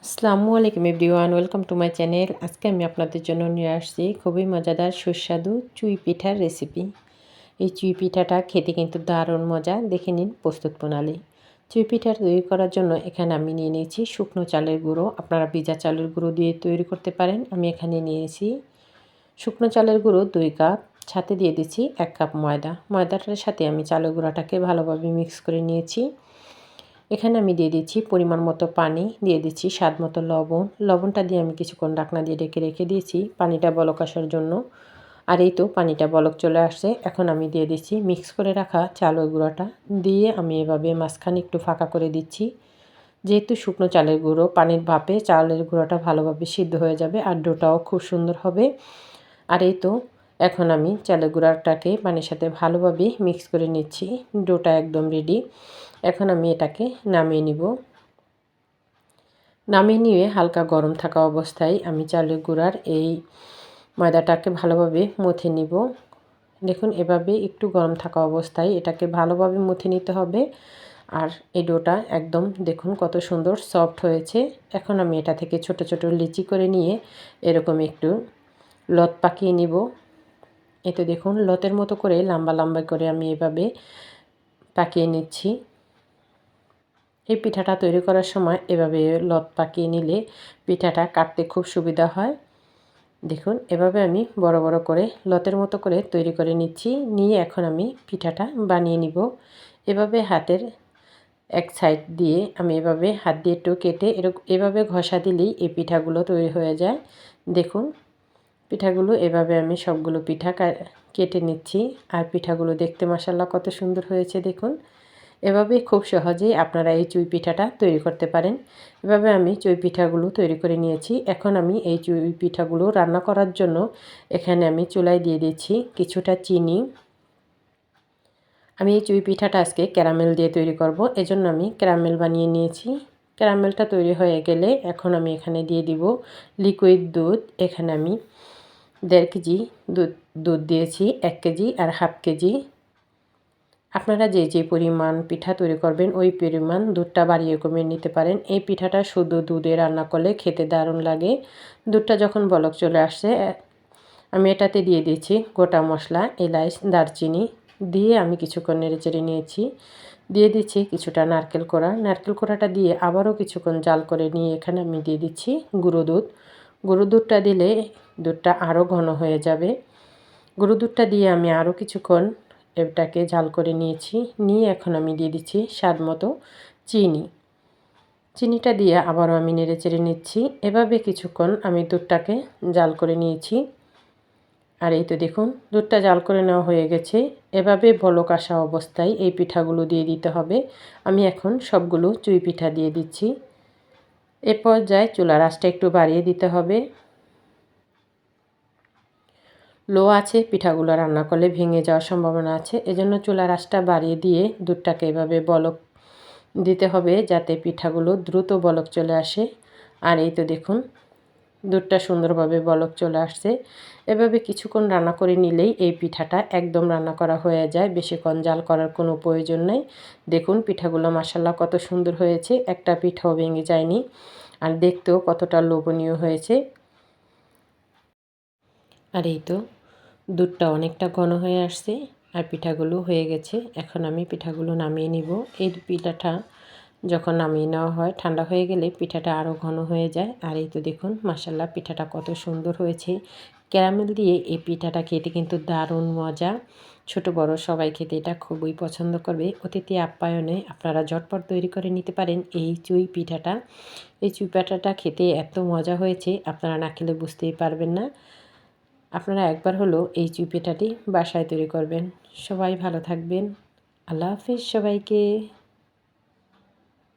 আসসালামু আলাইকুম everyone, welcome to my channel. আজকে আমি আপনাদের জন্য নিয়ে আসছি খুবই মজাদার সুস্বাদু চুই পিঠার রেসিপি। এই চুই পিঠাটা খেতে কিন্তু দারুণ মজা। দেখে নিন প্রস্তুত প্রণালী। চুই পিঠা তৈরি করার জন্য এখানে আমি নিয়ে নিয়েছি শুকনো চালের গুঁড়ো। আপনারা ভিজা চালের গুঁড়ো দিয়ে তৈরি করতে পারেন। আমি এখানে নিয়েছি শুকনো চালের গুঁড়ো 2 কাপ, সাথে দিয়ে দিচ্ছি 1 কাপ ময়দা। ময়দাটার সাথে আমি চালের গুঁড়োটাকে ভালোভাবে মিক্স করে নিয়েছি। এখানে আমি দিয়ে দিচ্ছি পরিমাণ মতো পানি, দিয়ে দিচ্ছি স্বাদ মতো লবণ। লবণটা দিয়ে আমি কিছুক্ষণ ঢাকনা দিয়ে ঢেকে রেখে দিয়েছি পানিটা বলক আসার জন্য। আর এই তো পানিটা বলক চলে আসছে। এখন আমি দিয়ে দিচ্ছি মিক্স করে রাখা চালের গুঁড়োটা, দিয়ে আমি এভাবে মাঝখানে একটু ফাঁকা করে দিচ্ছি। যেহেতু শুকনো চালের গুঁড়ো, পানির ভাপে চালের গুঁড়োটা ভালোভাবে সিদ্ধ হয়ে যাবে আর ডোটাও খুব সুন্দর হবে। আর এই তো এখন আমি চালের গুঁড়াটাকে পানির সাথে ভালোভাবে মিক্স করে নিচ্ছি। ডোটা একদম রেডি। এখন আমি এটাকে নামিয়ে নিব। নামিয়ে নিয়ে হালকা গরম থাকা অবস্থায় আমি চালের গুঁড়ার এই ময়দাটাকে ভালোভাবে মথে নিব। দেখুন এভাবে একটু গরম থাকা অবস্থায় এটাকে ভালোভাবে মথে নিতে হবে। আর এই ডোটা একদম দেখুন কত সুন্দর সফট হয়েছে। এখন আমি এটা থেকে ছোট ছোট লিচি করে নিয়ে এরকম একটু লত পাকিয়ে নিব। এতে দেখুন লতের মতো করে লম্বা লম্বা করে আমি এভাবে পাকিয়ে নিচ্ছি। এই পিঠাটা তৈরি করার সময় এভাবে লত পাকিয়ে নিলে পিঠাটা কাটতে খুব সুবিধা হয়। দেখুন এভাবে আমি বড় বড় করে লতের মতো করে তৈরি করে নিচ্ছি। নিয়ে এখন আমি পিঠাটা বানিয়ে নিব। এভাবে হাতের এক সাইড দিয়ে আমি এভাবে হাত দিয়ে একটু কেটে এভাবে ঘষা দিলেই এই পিঠাগুলো তৈরি হয়ে যায়। দেখুন পিঠাগুলো এভাবে আমি সবগুলো পিঠা কেটে নিচ্ছি। আর পিঠাগুলো দেখতে মাশাআল্লাহ কত সুন্দর হয়েছে দেখুন। এভাবে খুব সহজেই আপনারা এই চুই পিঠাটা তৈরি করতে পারেন। এভাবে আমি চুই পিঠাগুলো তৈরি করে নিয়েছি। এখন আমি এই চুই পিঠাগুলো রান্না করার জন্য এখানে আমি চুলায় দিয়ে দিচ্ছি কিছুটা চিনি। আমি এই চুই পিঠাটা আজকে ক্যারামেল দিয়ে তৈরি করব, এজন্য আমি ক্যারামেল বানিয়ে নিয়েছি। ক্যারামেলটা তৈরি হয়ে গেলে এখন আমি এখানে দিয়ে দিব লিকুইড দুধ। এখানে আমি 1.5 কেজি দুধ দিয়েছি, 1 কেজি আর হাফ কেজি। আপনারা যে পরিমাণ পিঠা তৈরি করবেন ওই পরিমাণ দুধটা বাড়িয়ে কমিয়ে নিতে পারেন। এই পিঠাটা শুধু দুধে রান্না করলে খেতে দারুণ লাগে। দুধটা যখন বলক চলে আসছে আমি এটাতে দিয়ে দিয়েছি গোটা মশলা, এলাচ, দারচিনি দিয়ে আমি কিছুক্ষণ নেড়েচেড়ে নিয়েছি। দিয়ে দিচ্ছি কিছুটা নারকেল কোড়া। নারকেল কোড়াটা দিয়ে আবারও কিছুক্ষণ জাল করে নিয়ে এখানে আমি দিয়ে দিচ্ছি গুঁড়ো দুধ। গুঁড়ো দুধটা দিলে দুধটা আরও ঘন হয়ে যাবে। গুঁড়ো দুধটা দিয়ে আমি আরও কিছুক্ষণ এটাকে জাল করে নিয়েছি। নিয়ে এখন আমি দিয়ে দিচ্ছি স্বাদ মতো চিনি। চিনিটা দিয়ে আবারও আমি নেড়েচেড়ে নিচ্ছি। এভাবে কিছুক্ষণ আমি দুধটাকে জাল করে নিয়েছি। আর এই তো দেখুন দুধটা জাল করে নেওয়া হয়ে গেছে। এভাবে বলক আসা অবস্থায় এই পিঠাগুলো দিয়ে দিতে হবে। আমি এখন সবগুলো চুই পিঠা দিয়ে দিচ্ছি। এ পর্যায়ে চুলার আঁচটা একটু বাড়িয়ে দিতে হবে। লো আছে পিঠাগুলো রান্না করলে ভেঙে যাওয়ার সম্ভাবনা আছে, এজন্য চুলার আঁচটা বাড়িয়ে দিয়ে দুধটাকে এভাবে বলক দিতে হবে যাতে পিঠাগুলো দ্রুত বলক চলে আসে। আর এই তো দেখুন দুধটা সুন্দরভাবে বলক চলে আসছে। এভাবে কিছুক্ষণ রান্না করে নিলেই এই পিঠাটা একদম রান্না করা হয়ে যায়। বেশিক্ষণ জাল করার কোনো প্রয়োজন নেই। দেখুন পিঠাগুলো মাশাআল্লাহ কত সুন্দর হয়েছে, একটা পিঠাও ভেঙে যায়নি আর দেখতেও কতটা লোভনীয় হয়েছে। আর এই তো দুধটা অনেকটা ঘন হয়ে আসছে আর পিঠাগুলো হয়ে গেছে। এখন আমি পিঠাগুলো নামিয়ে নিব। এই পিঠাটা যখন নামিয়ে নেওয়া হয় ঠান্ডা হয়ে গেলে পিঠাটা আরও ঘন হয়ে যায়। আর এই তো দেখুন মাশাআল্লাহ পিঠাটা কত সুন্দর হয়েছে। ক্যারামেল দিয়ে এই পিঠাটা খেতে কিন্তু দারুণ মজা। ছোট বড় সবাই খেতে এটা খুবই পছন্দ করবে। অতিথি আপ্যায়নে আপনারা ঝটপট তৈরি করে নিতে পারেন এই চুই পিঠাটা। এই চুই পিঠাটা খেতে এত মজা হয়েছে আপনারা না খেলে বুঝতেই পারবেন না। আপনারা একবার হলো এই চুই পিঠাটি বাসায় তৈরি করবেন। সবাই ভালো থাকবেন। আল্লাহ হাফেজ সবাইকে।